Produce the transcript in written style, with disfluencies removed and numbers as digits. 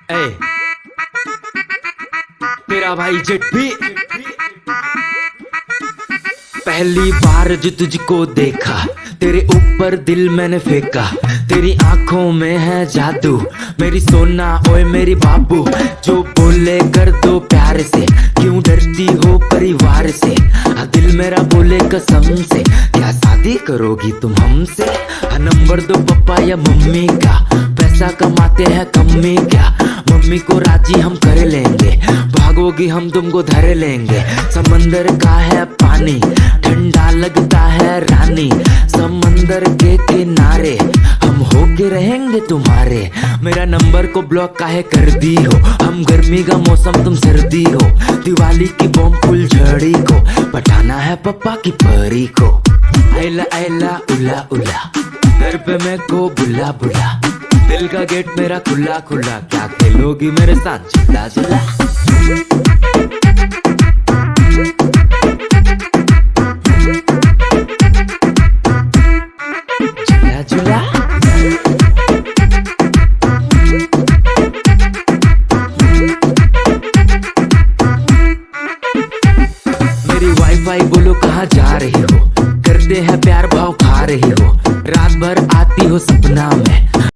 ए, तेरा भाई जेट भी पहली बार जो तुझको देखा, तेरे ऊपर दिल मैंने फेंका। तेरी आंखों में है जादू, मेरी सोना ओए मेरी बाबू। जो बोले कर दो प्यार से, क्यों डरती हो परिवार से। दिल मेरा बोले कसम से, क्या शादी करोगी तुम हमसे। नंबर दो पापा या मम्मी का, पैसा कमाते हैं कम्मी क्या। मम्मी को राजी हम कर लेंगे, भागोगी हम तुमको धर लेंगे। समंदर का है पानी, ठंडा लगता है रानी। समंदर के किनारे हम होके रहेंगे तुम्हारे। मेरा नंबर को ब्लॉक काहे कर दी हो, हम गर्मी का मौसम तुम सर्दी हो। दिवाली की बॉम्ब फुलझड़ी को पटाना है पापा की परी को। आइला आइला उला उला, घर पे मैं को बुला बुला। दिल का गेट मेरा खुला खुला, क्या खेलोगी मेरे साथ झूला झूला। झूला झूला। मेरी वाईफाई बोलो कहाँ जा रही हो, करते हैं प्यार भाव खा रही हो। रात भर आती हो सपना में,